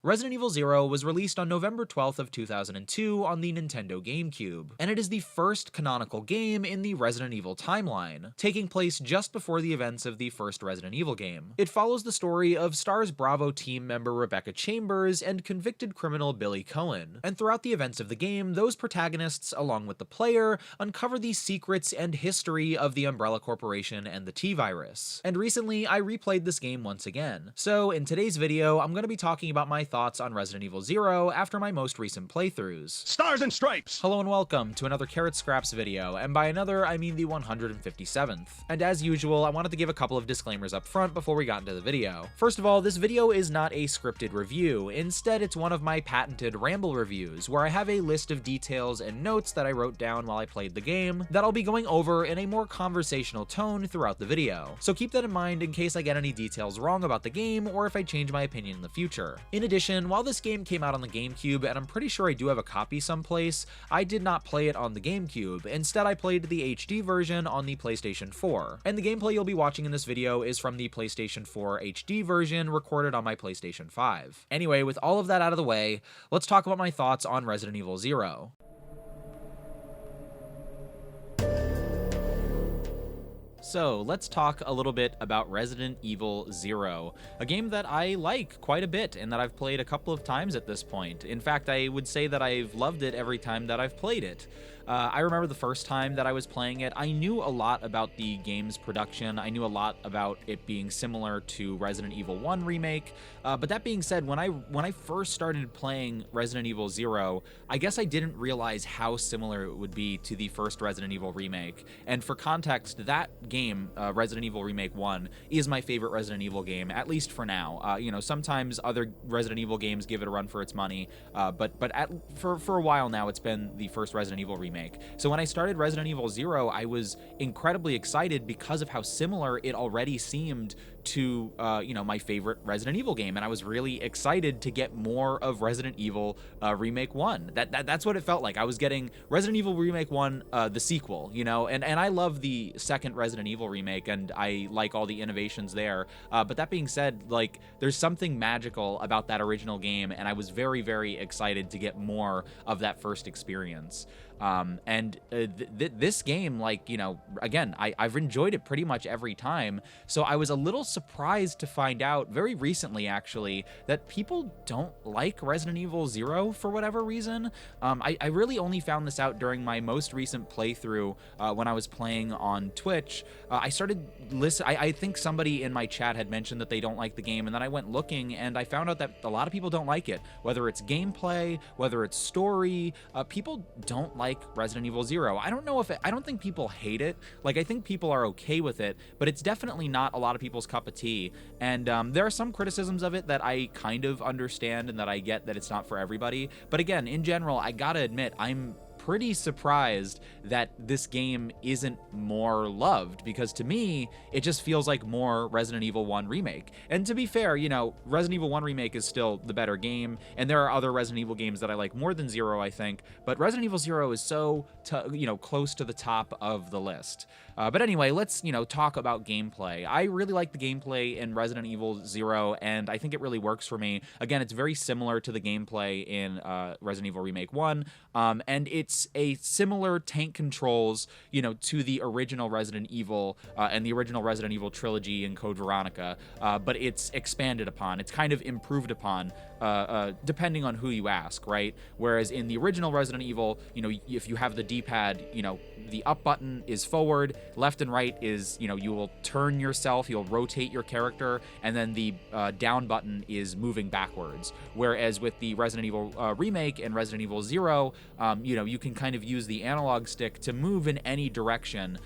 Resident Evil 0 was released on November 12th of 2002 on the Nintendo GameCube, and it is the first canonical game in the Resident Evil timeline, taking place just before the events of the first Resident Evil game. It follows the story of STARS Bravo team member Rebecca Chambers and convicted criminal Billy Cohen, and throughout the events of the game, those protagonists, along with the player, uncover the secrets and history of the Umbrella Corporation and the T-Virus. And recently, I replayed this game once again. So in today's video, I'm going to be talking about my thoughts on Resident Evil 0 after my most recent playthroughs. Stars and Stripes! Hello and welcome to another Carrot Scraps video, and by another, I mean the 157th. And as usual, I wanted to give a couple of disclaimers up front before we got into the video. First of all, this video is not a scripted review. Instead, it's one of my patented ramble reviews, where I have a list of details and notes that I wrote down while I played the game that I'll be going over in a more conversational tone throughout the video. So keep that in mind in case I get any details wrong about the game or if I change my opinion in the future. In addition, while this game came out on the GameCube, and I'm pretty sure I do have a copy someplace, I did not play it on the GameCube. Instead, I played the HD version on the PlayStation 4. And the gameplay you'll be watching in this video is from the PlayStation 4 HD version recorded on my PlayStation 5. Anyway, with all of that out of the way, let's talk about my thoughts on Resident Evil 0. So let's talk a little bit about Resident Evil 0, a game that I like quite a bit and that I've played a couple of times at this point. In fact, I would say that I've loved it every time that I've played it. I remember the first time that I was playing it, I knew a lot about the game's production. I knew a lot about it being similar to Resident Evil 1 Remake. But that being said, when I first started playing Resident Evil 0, I guess I didn't realize how similar it would be to the first Resident Evil Remake. And for context, that game, Resident Evil Remake 1, is my favorite Resident Evil game, at least for now. You know, sometimes other Resident Evil games give it a run for its money, but for a while now, it's been the first Resident Evil Remake. So when I started Resident Evil 0, I was incredibly excited because of how similar it already seemed to, you know, my favorite Resident Evil game, and I was really excited to get more of Resident Evil Remake 1. That's what it felt like. I was getting Resident Evil Remake 1, the sequel, you know, and I love the second Resident Evil remake, and I like all the innovations there. But that being said, like, there's something magical about that original game, and I was very, very excited to get more of that first experience. This game, like, you know, again, I've enjoyed it pretty much every time, so I was a little surprised to find out very recently, actually, that people don't like Resident Evil 0 for whatever reason. I really only found this out during my most recent playthrough when I was playing on Twitch. I started listening. I think somebody in my chat had mentioned that they don't like the game, and then I went looking, and I found out that a lot of people don't like it. Whether it's gameplay, whether it's story, people don't like Resident Evil 0. I don't know if I don't think people hate it. Like, I think people are okay with it, but it's definitely not a lot of people's cup of tea. And there are some criticisms of it that I kind of understand and that I get that it's not for everybody. But again, in general, I gotta admit, I'm pretty surprised that this game isn't more loved, because to me, it just feels like more Resident Evil 1 Remake. And to be fair, you know, Resident Evil 1 Remake is still the better game, and there are other Resident Evil games that I like more than 0, I think, but Resident Evil 0 is so, you know, close to the top of the list. But anyway, let's, you know, talk about gameplay. I really like the gameplay in Resident Evil 0, and I think it really works for me. Again, it's very similar to the gameplay in Resident Evil Remake 1, and it's a similar tank controls, you know, to the original Resident Evil and the original Resident Evil trilogy in Code Veronica, but it's expanded upon. It's kind of improved upon, depending on who you ask, right? Whereas in the original Resident Evil, you know, if you have the D-pad, you know, the up button is forward, left and right is, you know, you will turn yourself, you'll rotate your character, and then the down button is moving backwards. Whereas with the Resident Evil remake and Resident Evil 0, you know, you can kind of use the analog stick to move in any direction,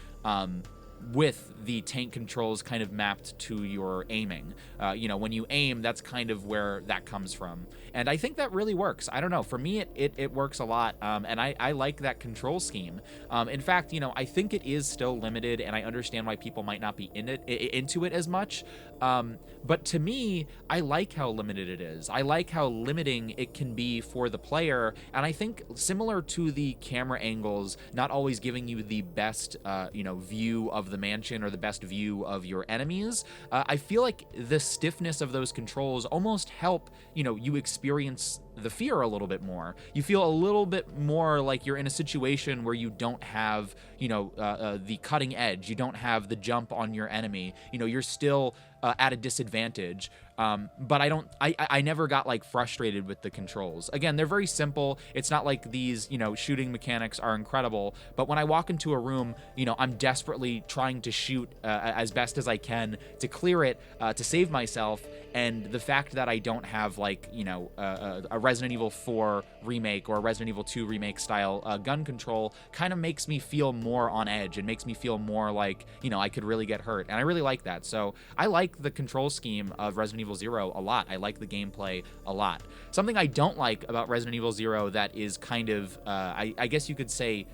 with the tank controls kind of mapped to your aiming. You know, when you aim, that's kind of where that comes from. And I think that really works. I don't know, for me, it works a lot, and I like that control scheme. In fact, you know, I think it is still limited, and I understand why people might not be into it as much. But to me, I like how limited it is. I like how limiting it can be for the player, and I think similar to the camera angles not always giving you the best, you know, view of the mansion or the best view of your enemies. I feel like the stiffness of those controls almost help, you experience the fear a little bit more. You feel a little bit more like you're in a situation where you don't have, the cutting edge. You don't have the jump on your enemy. You're still at a disadvantage. But I never got like frustrated with the controls. Again, they're very simple. It's not like these, shooting mechanics are incredible, but when I walk into a room, I'm desperately trying to shoot as best as I can to clear it, to save myself. And the fact that I don't have like, a Resident Evil 4 remake or a Resident Evil 2 remake style gun control kind of makes me feel more on edge and makes me feel more like, I could really get hurt. And I really like that. So I like the control scheme of Resident Evil 0 a lot. I like the gameplay a lot. Something I don't like about Resident Evil 0 that is kind of, I guess you could say,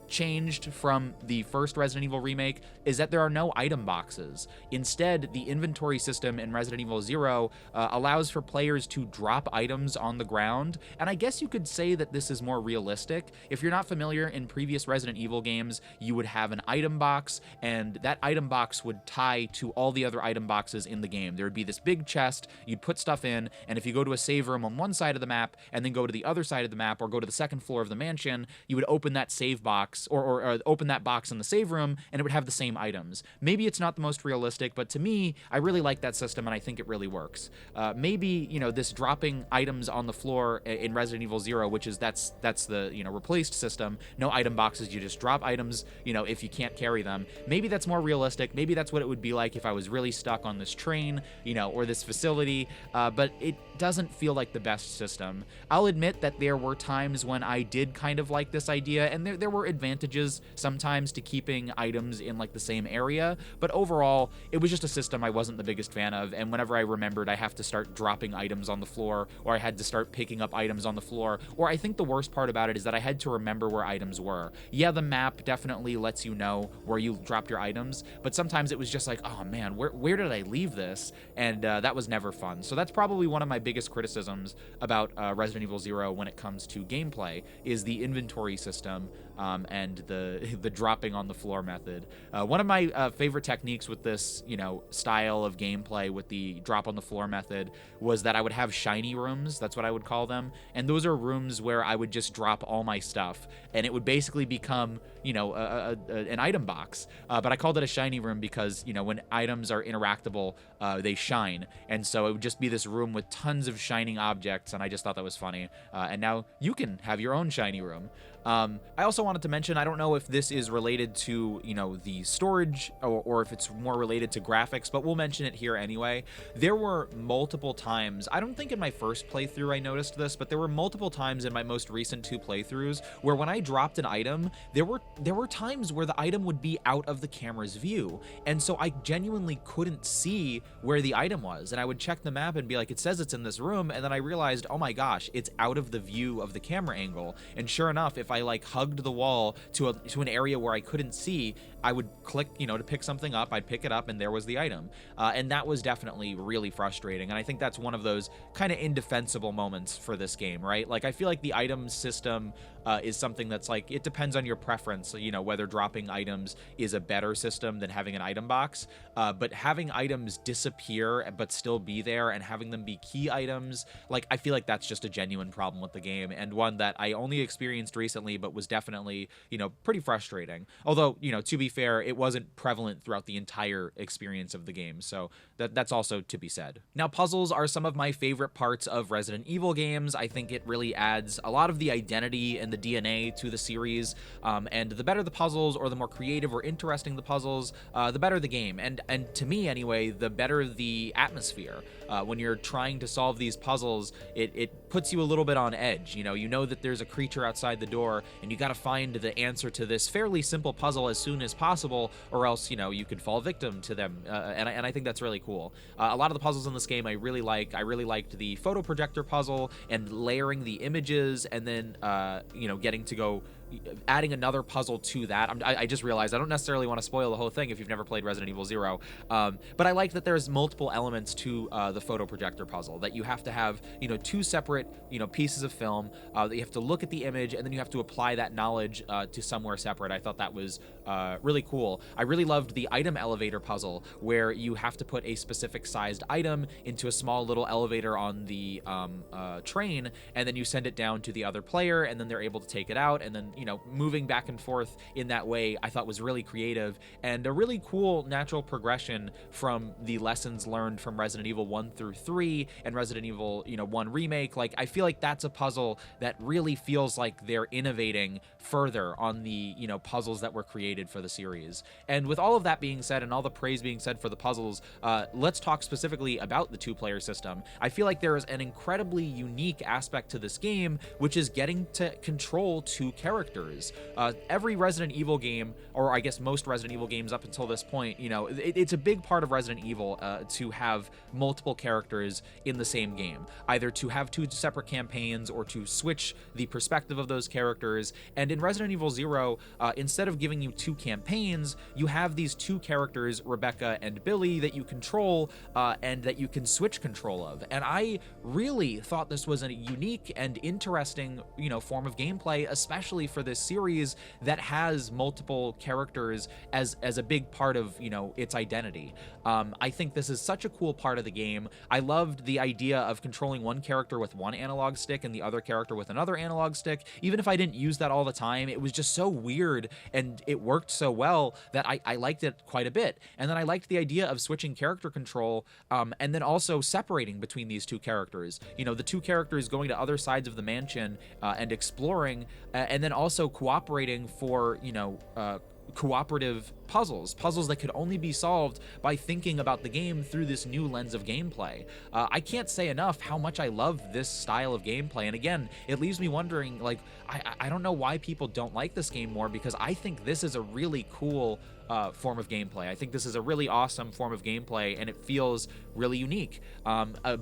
changed from the first Resident Evil remake is that there are no item boxes. Instead, the inventory system in Resident Evil 0 allows for players to drop items on the ground, and I guess you could say that this is more realistic. If you're not familiar, in previous Resident Evil games, you would have an item box, and that item box would tie to all the other item boxes in the game. There would be this big chest, you'd put stuff in, and if you go to a save room on one side of the map, and then go to the other side of the map, or go to the second floor of the mansion, you would open that save box, or open that box in the save room, and it would have the same items. Maybe it's not the most realistic, but to me, I really like that system, and I think it really works. Maybe, this dropping items on the floor in Resident Evil 0, which is that's the, replaced system, no item boxes, you just drop items, if you can't carry them. Maybe that's more realistic. Maybe that's what it would be like if I was really stuck on this train, or this facility, but it doesn't feel like the best system. I'll admit that there were times when I did kind of like this idea, and there were advantages sometimes to keeping items in like the same area, but overall, it was just a system I wasn't the biggest fan of, and whenever I remembered I have to start dropping items on the floor, or I had to start picking up items on the floor, or I think the worst part about it is that I had to remember where items were. Yeah, the map definitely lets you know where you dropped your items, but sometimes it was just like, oh man, where did I leave this? And that was never fun. So that's probably one of my biggest criticisms about Resident Evil 0 when it comes to gameplay, is the inventory system and the dropping on the floor method. One of my favorite techniques with this, style of gameplay with the drop on the floor method was that I would have shiny rooms. That's what I would call them. And those are rooms where I would just drop all my stuff, and it would basically become, an item box. But I called it a shiny room because, when items are interactable, they shine. And so it would just be this room with tons of shining objects, and I just thought that was funny. And now you can have your own shiny room. I also wanted to mention, I don't know if this is related to, the storage or if it's more related to graphics, but we'll mention it here anyway. There were multiple times, I don't think in my first playthrough I noticed this, but there were multiple times in my most recent 2 playthroughs where when I dropped an item, there were times where the item would be out of the camera's view. And so I genuinely couldn't see where the item was. And I would check the map and be like, it says it's in this room. And then I realized, oh my gosh, it's out of the view of the camera angle. And sure enough, if I like hugged the wall to an area where I couldn't see, I would click, to pick something up, I'd pick it up, and there was the item. And that was definitely really frustrating. And I think that's one of those kind of indefensible moments for this game, right? Like, I feel like the item system is something that's like, it depends on your preference, whether dropping items is a better system than having an item box. But having items disappear but still be there and having them be key items, like, I feel like that's just a genuine problem with the game, and one that I only experienced recently, but was definitely, pretty frustrating. Although, to be fair, it wasn't prevalent throughout the entire experience of the game, so that's also to be said. Now, puzzles are some of my favorite parts of Resident Evil games. I think it really adds a lot of the identity and the DNA to the series, and the better the puzzles, or the more creative or interesting the puzzles, the better the game, and to me anyway, the better the atmosphere. When you're trying to solve these puzzles, it puts you a little bit on edge. You know that there's a creature outside the door, and you got to find the answer to this fairly simple puzzle as soon as possible, or else, you could fall victim to them, and I think that's really cool. A lot of the puzzles in this game I really like. I really liked the photo projector puzzle, and layering the images, and then, getting to go adding another puzzle to that. I just realized I don't necessarily want to spoil the whole thing if you've never played Resident Evil 0, but I like that there's multiple elements to the photo projector puzzle, that you have to have, two separate, pieces of film, that you have to look at the image, and then you have to apply that knowledge to somewhere separate. I thought that was really cool. I really loved the item elevator puzzle, where you have to put a specific sized item into a small little elevator on the train, and then you send it down to the other player, and then they're able to take it out, and then, moving back and forth in that way, I thought was really creative and a really cool natural progression from the lessons learned from Resident Evil 1 through 3 and Resident Evil, 1 Remake. Like, I feel like that's a puzzle that really feels like they're innovating further on the, puzzles that were created for the series. And with all of that being said, and all the praise being said for the puzzles, let's talk specifically about the two-player system. I feel like there is an incredibly unique aspect to this game, which is getting to control two characters. Every Resident Evil game, or I guess most Resident Evil games up until this point, it's a big part of Resident Evil to have multiple characters in the same game, either to have two separate campaigns or to switch the perspective of those characters. And in Resident Evil 0, instead of giving you two campaigns, you have these two characters, Rebecca and Billy, that you control and that you can switch control of. And I really thought this was a unique and interesting, form of gameplay, especially for this series that has multiple characters as a big part of, its identity. I think this is such a cool part of the game. I loved the idea of controlling one character with one analog stick and the other character with another analog stick. Even if I didn't use that all the time, it was just so weird, and it worked so well that I liked it quite a bit. And then I liked the idea of switching character control, and then also separating between these two characters. The two characters going to other sides of the mansion and exploring, and then also cooperating for, cooperative puzzles that could only be solved by thinking about the game through this new lens of gameplay. I can't say enough how much I love this style of gameplay, and again, it leaves me wondering, like, I don't know why people don't like this game more, because I think this is a really cool form of gameplay. I think this is a really awesome form of gameplay, and it feels really unique,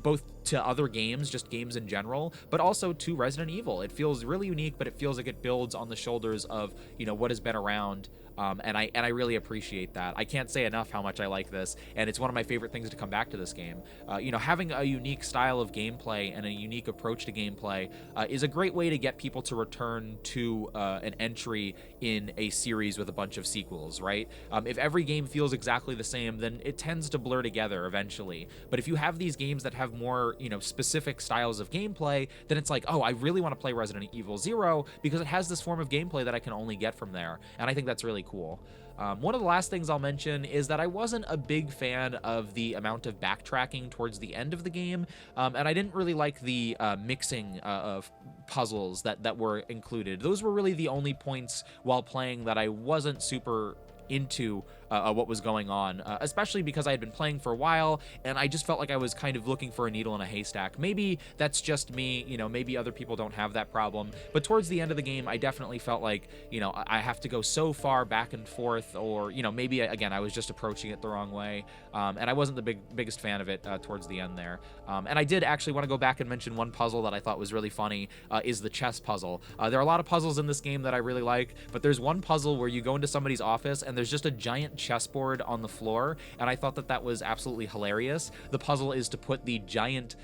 both to other games, just games in general, but also to Resident Evil. It feels really unique, but it feels like it builds on the shoulders of, what has been around. And I really appreciate that. I can't say enough how much I like this, and it's one of my favorite things to come back to this game. Having a unique style of gameplay and a unique approach to gameplay is a great way to get people to return to an entry in a series with a bunch of sequels, right? If every game feels exactly the same, then it tends to blur together eventually. But if you have these games that have more, specific styles of gameplay, then it's like, oh, I really want to play Resident Evil 0 because it has this form of gameplay that I can only get from there. And I think that's really cool. One of the last things I'll mention is that I wasn't a big fan of the amount of backtracking towards the end of the game, and I didn't really like the mixing of puzzles that were included. Those were really the only points while playing that I wasn't super into what was going on, especially because I had been playing for a while and I just felt like I was kind of looking for a needle in a haystack. Maybe that's just me, maybe other people don't have that problem, but towards the end of the game I definitely felt like, I have to go so far back and forth, or maybe again I was just approaching it the wrong way, and I wasn't the biggest fan of it towards the end there. And I did actually want to go back and mention one puzzle that I thought was really funny, is the chess puzzle. There are a lot of puzzles in this game that I really like, but there's one puzzle where you go into somebody's office and there's just a giant chessboard on the floor, and I thought that was absolutely hilarious. The puzzle is to put the giant,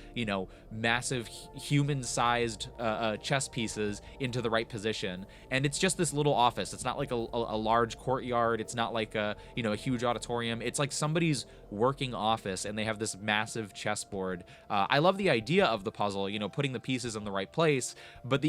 massive human-sized chess pieces into the right position, and it's just this little office. It's not like a large courtyard. It's not like a huge auditorium. It's like somebody's working office, and they have this massive chessboard. I love the idea of the puzzle, putting the pieces in the right place, but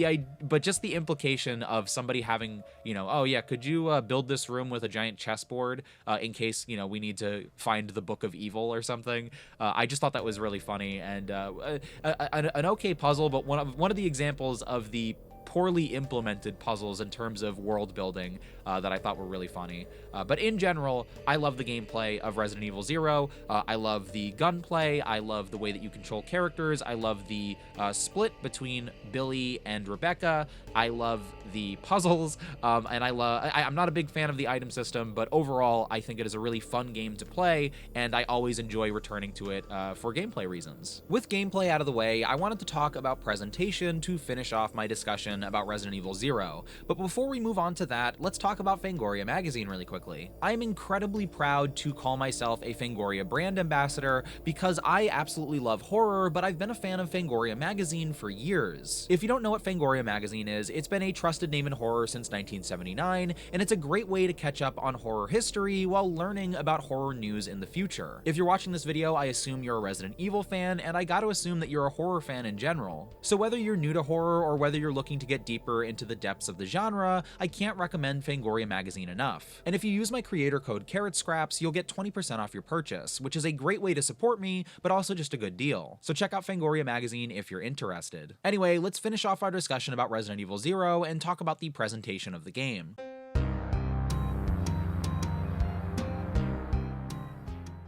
just the implication of somebody having, oh yeah, could you build this room with a giant chessboard in case we need to find the Book of Evil or something. I just thought that was really funny, and an okay puzzle, but one of the examples of the poorly implemented puzzles in terms of world building that I thought were really funny. But in general, I love the gameplay of Resident Evil 0. I love the gunplay. I love the way that you control characters. I love the split between Billy and Rebecca. I love the puzzles, and I'm not a big fan of the item system, but overall, I think it is a really fun game to play, and I always enjoy returning to it for gameplay reasons. With gameplay out of the way, I wanted to talk about presentation to finish off my discussion discussion about Resident Evil Zero. But before we move on to that, let's talk about Fangoria Magazine really quickly. I am incredibly proud to call myself a Fangoria brand ambassador because I absolutely love horror, but I've been a fan of Fangoria Magazine for years. If you don't know what Fangoria Magazine is, it's been a trusted name in horror since 1979, and it's a great way to catch up on horror history while learning about horror news in the future. If you're watching this video, I assume you're a Resident Evil fan, and I gotta assume that you're a horror fan in general. So whether you're new to horror or whether you're looking to get deeper into the depths of the genre, I can't recommend Fangoria Magazine enough. And if you use my creator code carrotscraps, you'll get 20% off your purchase, which is a great way to support me, but also just a good deal. So check out Fangoria Magazine if you're interested. Anyway, let's finish off our discussion about Resident Evil Zero and talk about the presentation of the game.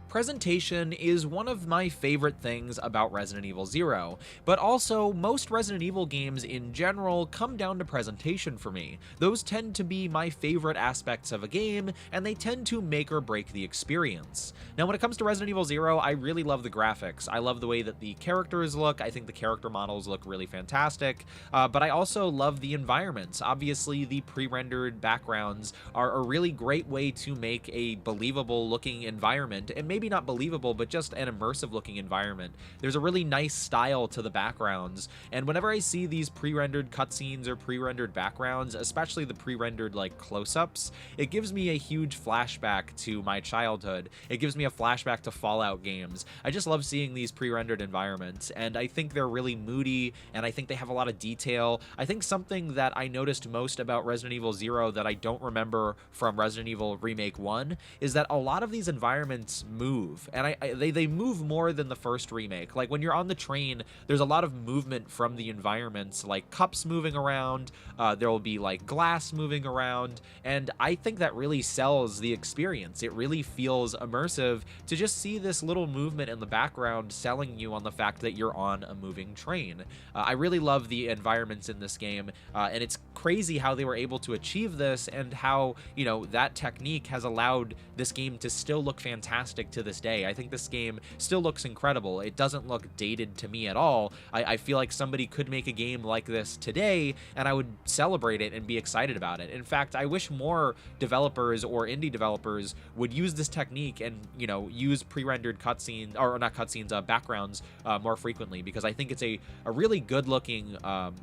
Presentation is one of my favorite things about Resident Evil Zero, but also most Resident Evil games in general come down to presentation for me. Those tend to be my favorite aspects of a game, and they tend to make or break the experience. Now when it comes to Resident Evil Zero, I really love the graphics. I love the way that the characters look. I think the character models look really fantastic, but I also love the environments. Obviously, the pre-rendered backgrounds are a really great way to make a believable looking environment, and maybe not believable, but just an immersive looking environment. There's a really nice style to the backgrounds, and whenever I see these pre-rendered cutscenes or pre-rendered backgrounds, especially the pre-rendered like close-ups, it gives me a huge flashback to my childhood. It gives me a flashback to Fallout games. I just love seeing these pre-rendered environments, and I think they're really moody, and I think they have a lot of detail. I think something that I noticed most about Resident Evil Zero that I don't remember from Resident Evil Remake 1 is that a lot of these environments move, and they move more than the first remake. Like when you're on the train, there's a lot of movement from the environments, like cups moving around, there will be like glass moving around, and I think that really sells the experience. It really feels immersive to just see this little movement in the background selling you on the fact that you're on a moving train. I really love the environments in this game, and it's crazy how they were able to achieve this, and how, you know, that technique has allowed this game to still look fantastic to this day. I think this game still looks incredible. It doesn't look dated to me at all. I feel like somebody could make a game like this today, and I would celebrate it and be excited about it. In fact, I wish more developers or indie developers would use this technique and, you know, use pre-rendered cutscenes, or not cutscenes, backgrounds more frequently, because I think it's a really good looking,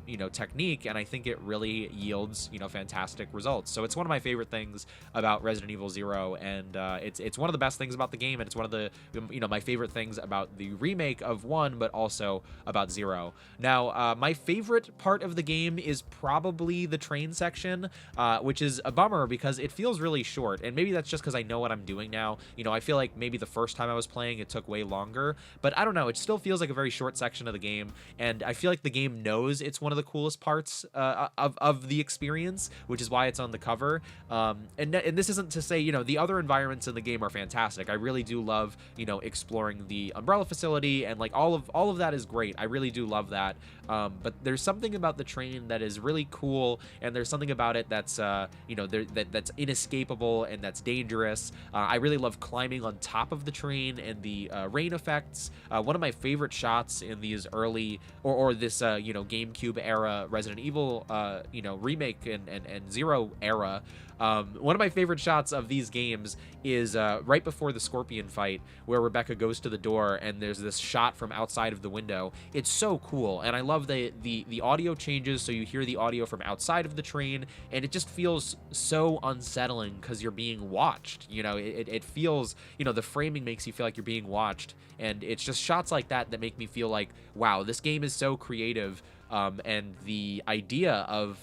you know, technique, and I think it really yields, you know, fantastic results. So it's one of my favorite things about Resident Evil Zero, and it's one of the best things about the game, and it's one of the, you know, my favorite things about the remake of 1, but also about Zero. Now, my favorite part of the game is probably the train section, which is a bummer because it feels really short, and maybe that's just because I know what I'm doing now. You know, I feel like maybe the first time I was playing it took way longer, but I don't know, it still feels like a very short section of the game, and I feel like the game knows it's one of the coolest parts of the experience, which is why it's on the cover. And this isn't to say, you know, the other environments in the game are fantastic. I really do love, you know, exploring the Umbrella facility, and like all of that is great. I really do love that. But there's something about the train that is really cool, and there's something about it that's you know, that's inescapable and that's dangerous. I really love climbing on top of the train and the rain effects. One of my favorite shots in these early or this you know, GameCube era Resident Evil you know, remake and Zero era. One of my favorite shots of these games is right before the Scorpion fight, where Rebecca goes to the door and there's this shot from outside of the window. It's so cool, and I love the audio changes, so you hear the audio from outside of the train, and it just feels so unsettling because you're being watched. You know, it feels, you know, the framing makes you feel like you're being watched, and it's just shots like that that make me feel like, wow, this game is so creative, and the idea of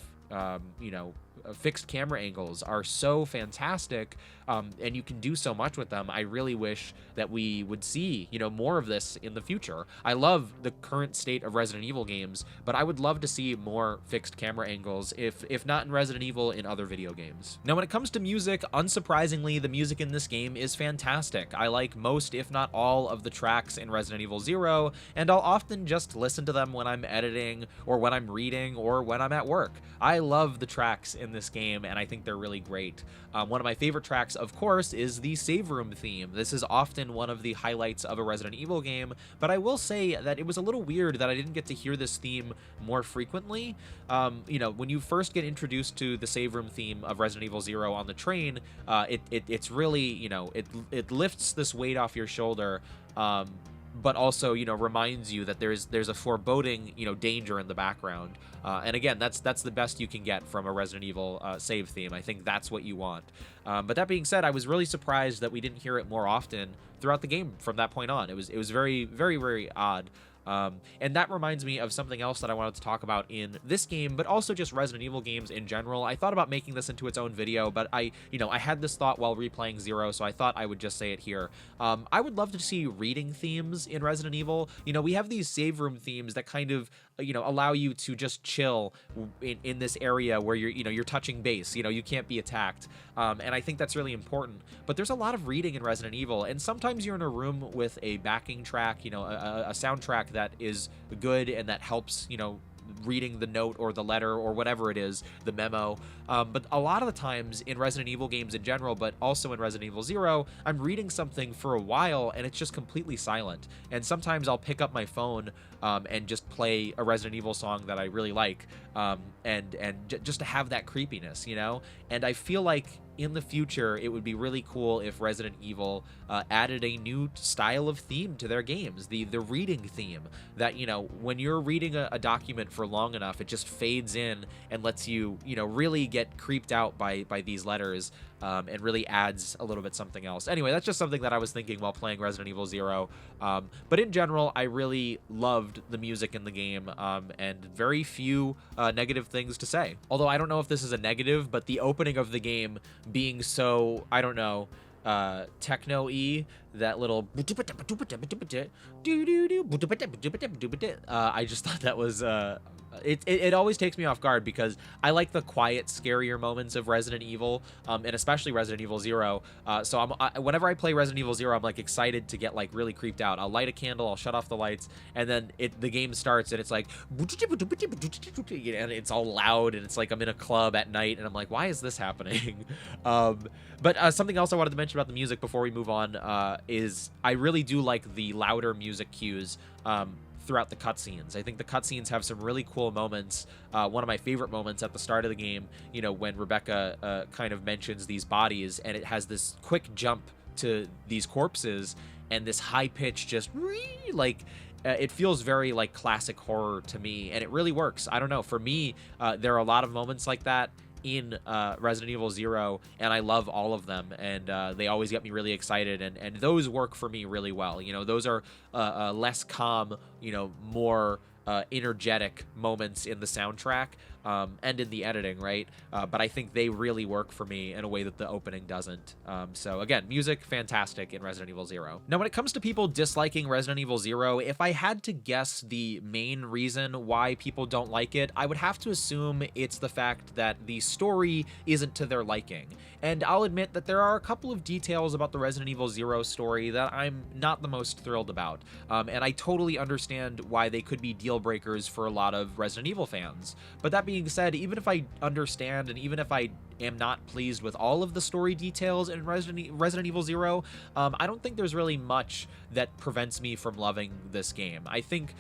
you know, fixed camera angles are so fantastic, and you can do so much with them. I really wish that we would see, you know, more of this in the future. I love the current state of Resident Evil games, but I would love to see more fixed camera angles, if not in Resident Evil, in other video games. Now, when it comes to music, unsurprisingly, the music in this game is fantastic. I like most, if not all, of the tracks in Resident Evil Zero, and I'll often just listen to them when I'm editing, or when I'm reading, or when I'm at work. I love the tracks in this game, and I think they're really great. One of my favorite tracks, of course, is the save room theme. This is often one of the highlights of a Resident Evil game, but I will say that it was a little weird that I didn't get to hear this theme more frequently. When you first get introduced to the save room theme of Resident Evil 0 on the train, it's really, it lifts this weight off your shoulder, but also, reminds you that there's a foreboding, danger in the background. And again, that's the best you can get from a Resident Evil save theme. I think that's what you want. But that being said, I was really surprised that we didn't hear it more often throughout the game from that point on. It was very, very, very odd. And that reminds me of something else that I wanted to talk about in this game, but also just Resident Evil games in general. I thought about making this into its own video, but I had this thought while replaying 0, so I thought I would just say it here. I would love to see reading themes in Resident Evil. We have these save room themes that kind of, allow you to just chill in this area where you're touching base. You can't be attacked. And I think that's really important. But there's a lot of reading in Resident Evil, and sometimes you're in a room with a backing track, a soundtrack that is good and that helps, reading the note or the letter or whatever it is, the memo. But a lot of the times in Resident Evil games in general, but also in Resident Evil 0, I'm reading something for a while and it's just completely silent. And sometimes I'll pick up my phone and just play a Resident Evil song that I really like, just to have that creepiness, And I feel like in the future, it would be really cool if Resident Evil added a new style of theme to their games, the reading theme, that, when you're reading a document for long enough, it just fades in and lets you, really get creeped out by these letters, and really adds a little bit something else. Anyway, that's just something that I was thinking while playing Resident Evil 0. But in general, I really loved the music in the game, and very few negative things to say. Although I don't know if this is a negative, but the opening of the game being so, I don't know, techno-y, that little I just thought that was it always takes me off guard, because I like the quiet, scarier moments of Resident Evil, and especially Resident Evil 0. So whenever I play Resident Evil 0, I'm like excited to get like really creeped out. I'll light a candle, I'll shut off the lights, and then the game starts and it's like, and it's all loud, and it's like I'm in a club at night, and I'm like, why is this happening? But something else I wanted to mention about the music before we move on is I really do like the louder music cues throughout the cutscenes. I think the cutscenes have some really cool moments. One of my favorite moments at the start of the game, when Rebecca kind of mentions these bodies, and it has this quick jump to these corpses, and this high pitch just like it feels very like classic horror to me, and it really works. I don't know, for me, there are a lot of moments like that in Resident Evil 0, and I love all of them, and they always get me really excited, and those work for me really well. Those are less calm, more energetic moments in the soundtrack, and in the editing, right? But I think they really work for me in a way that the opening doesn't. So again, music, fantastic in Resident Evil 0. Now, when it comes to people disliking Resident Evil 0, if I had to guess the main reason why people don't like it, I would have to assume it's the fact that the story isn't to their liking. And I'll admit that there are a couple of details about the Resident Evil 0 story that I'm not the most thrilled about. And I totally understand why they could be deal breakers for a lot of Resident Evil fans. But that being said, even if I understand, and even if I am not pleased with all of the story details in Resident Evil 0, I don't think there's really much that prevents me from loving this game. I think,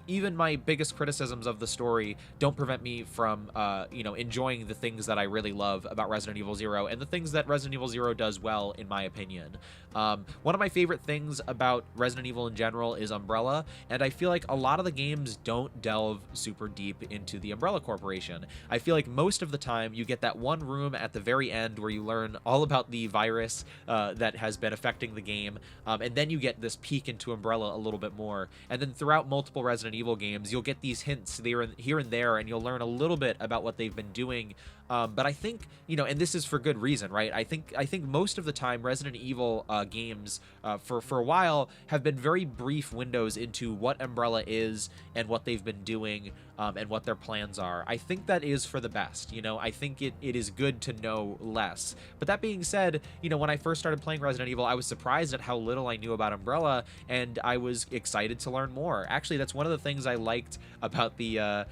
even my biggest criticisms of the story don't prevent me from, enjoying the things that I really love about Resident Evil 0, and the things that Resident Evil 0 does well, in my opinion. One of my favorite things about Resident Evil in general is Umbrella, and I feel like a lot of the games don't delve super deep into the Umbrella Corporation. I feel like most of the time you get that one room at the very end where you learn all about the virus that has been affecting the game, and then you get this peek into Umbrella a little bit more, and then throughout multiple Resident Evil games you'll get these hints here and there, and you'll learn a little bit about what they've been doing. But I think, and this is for good reason, right? I think most of the time Resident Evil games for a while have been very brief windows into what Umbrella is and what they've been doing, and what their plans are. I think that is for the best. I think it is good to know less. But that being said, when I first started playing Resident Evil, I was surprised at how little I knew about Umbrella, and I was excited to learn more. Actually, that's one of the things I liked about the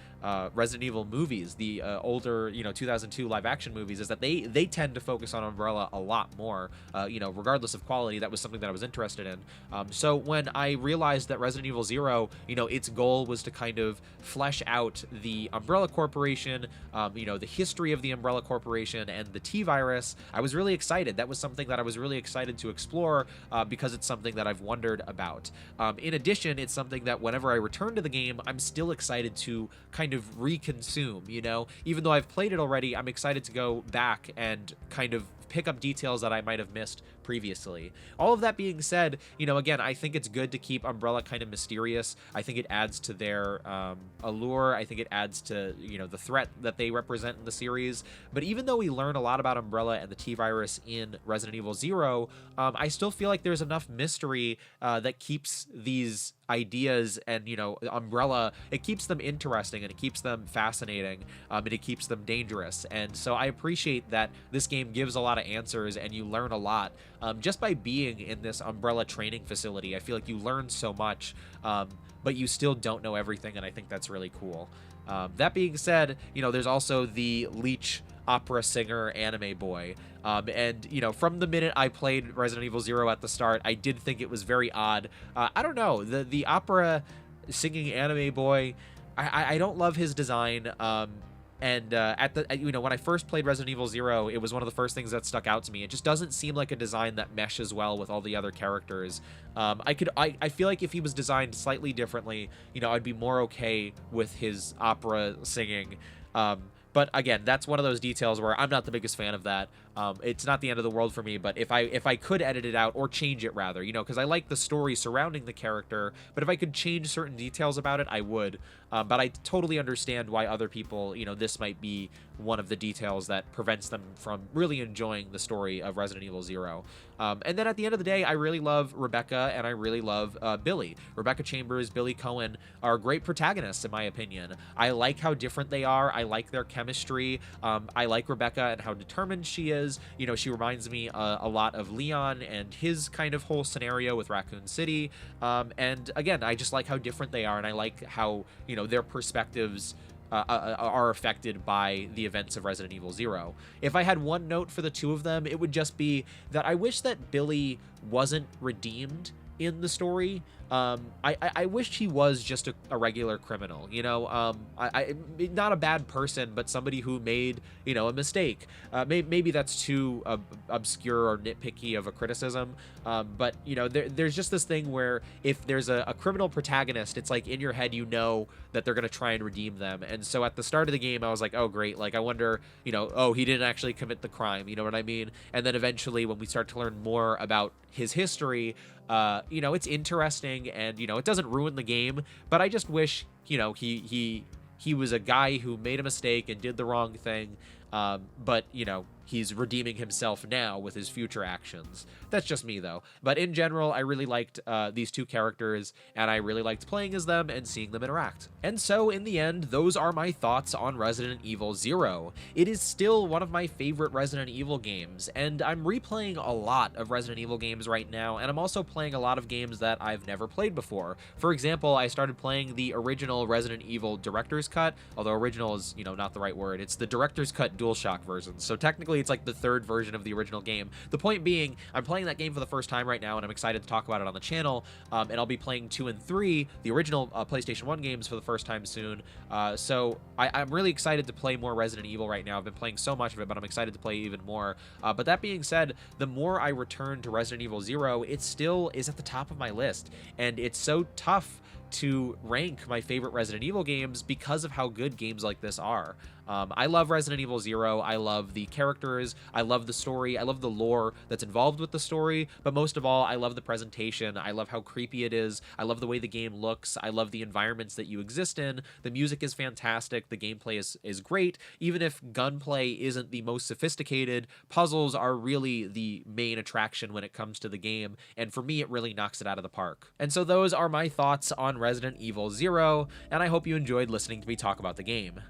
Resident Evil movies, the older, 2002 live action movies is that they tend to focus on Umbrella a lot more. Regardless of quality, that was something that I was interested in. So when I realized that Resident Evil Zero, its goal was to kind of flesh out the Umbrella Corporation, the history of the Umbrella Corporation and the T-Virus, I was really excited. That was something that I was really excited to explore because it's something that I've wondered about. In addition, it's something that whenever I return to the game, I'm still excited to kind of reconsume, Even though I've played it already, I'm excited to go back and kind of pick up details that I might have missed previously. All of that being said, again, I think it's good to keep Umbrella kind of mysterious. I think it adds to their allure. I think it adds to, the threat that they represent in the series. But even though we learn a lot about Umbrella and the T-Virus in Resident Evil Zero, I still feel like there's enough mystery that keeps these ideas and Umbrella, it keeps them interesting and it keeps them fascinating, and it keeps them dangerous. And so I appreciate that this game gives a lot of answers and you learn a lot just by being in this Umbrella training facility. I feel like you learn so much, but you still don't know everything, and I think that's really cool. That being said, there's also the Leech opera singer anime boy. And from the minute I played Resident Evil Zero at the start, I did think it was very odd. I don't know, the opera singing anime boy, I don't love his design. And when I first played Resident Evil Zero, it was one of the first things that stuck out to me. It just doesn't seem like a design that meshes well with all the other characters. I feel like if he was designed slightly differently, I'd be more okay with his opera singing. But again, that's one of those details where I'm not the biggest fan of that. It's not the end of the world for me, but if I could edit it out or change it rather, because I like the story surrounding the character, but if I could change certain details about it, I would. But I totally understand why other people, this might be one of the details that prevents them from really enjoying the story of Resident Evil Zero. And then at the end of the day, I really love Rebecca and I really love Billy. Rebecca Chambers, Billy Cohen are great protagonists in my opinion. I like how different they are. I like their chemistry. I like Rebecca and how determined she is. She reminds me a lot of Leon and his kind of whole scenario with Raccoon City. And again, I just like how different they are, and I like how, their perspectives are affected by the events of Resident Evil Zero. If I had one note for the two of them, it would just be that I wish that Billy wasn't redeemed in the story. I wished he was just a regular criminal, not a bad person, but somebody who made, a mistake. Maybe that's too obscure or nitpicky of a criticism, but, there's just this thing where if there's a criminal protagonist, it's like in your head, that they're going to try and redeem them. And so at the start of the game, I was like, oh, great. Like, I wonder, oh, he didn't actually commit the crime. You know what I mean? And then eventually when we start to learn more about his history, it's interesting and, it doesn't ruin the game, but I just wish, he was a guy who made a mistake and did the wrong thing. But, he's redeeming himself now with his future actions. That's just me, though. But in general, I really liked these two characters, and I really liked playing as them and seeing them interact. And so, in the end, those are my thoughts on Resident Evil Zero. It is still one of my favorite Resident Evil games, and I'm replaying a lot of Resident Evil games right now, and I'm also playing a lot of games that I've never played before. For example, I started playing the original Resident Evil Director's Cut, although original is, not the right word. It's the Director's Cut DualShock version, so technically it's like the third version of the original game. The point being, I'm playing that game for the first time right now, and I'm excited to talk about it on the channel, and I'll be playing 2 and 3, the original PlayStation 1 games, for the first time soon. So I'm really excited to play more Resident Evil right now. I've been playing so much of it, but I'm excited to play even more. But that being said, the more I return to Resident Evil Zero, it still is at the top of my list, and it's so tough to rank my favorite Resident Evil games because of how good games like this are. I love Resident Evil Zero. I love the characters. I love the story. I love the lore that's involved with the story. But most of all, I love the presentation. I love how creepy it is. I love the way the game looks. I love the environments that you exist in. The music is fantastic. The gameplay is great. Even if gunplay isn't the most sophisticated, puzzles are really the main attraction when it comes to the game. And for me, it really knocks it out of the park. And so those are my thoughts on Resident Evil Zero. And I hope you enjoyed listening to me talk about the game.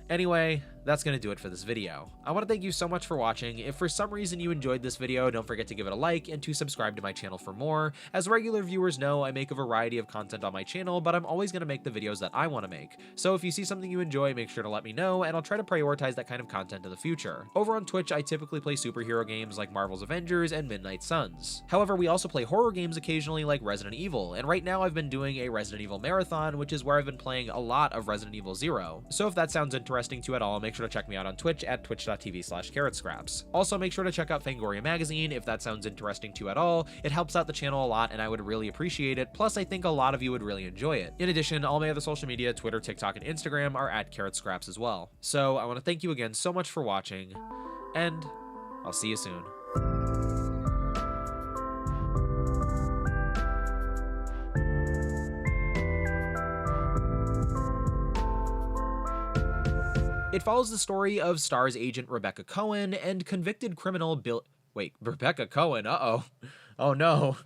Anyway, that's going to do it for this video. I want to thank you so much for watching. If for some reason you enjoyed this video, don't forget to give it a like and to subscribe to my channel for more. As regular viewers know, I make a variety of content on my channel, but I'm always going to make the videos that I want to make. So if you see something you enjoy, make sure to let me know, and I'll try to prioritize that kind of content in the future. Over on Twitch, I typically play superhero games like Marvel's Avengers and Midnight Suns. However, we also play horror games occasionally like Resident Evil, and right now I've been doing a Resident Evil marathon, which is where I've been playing a lot of Resident Evil 0. So if that sounds interesting to you at all, make sure to check me out on Twitch at twitch.tv/carrotscraps. Also, make sure to check out Fangoria magazine if that sounds interesting to you at all. It helps out the channel a lot and I would really appreciate it. Plus, I think a lot of you would really enjoy it. In addition, all my other social media, Twitter, TikTok, and Instagram are at carrotscraps as well. So I want to thank you again so much for watching, and I'll see you soon. It follows the story of STARS agent Rebecca Cohen and convicted criminal Rebecca Cohen, uh-oh. Oh no.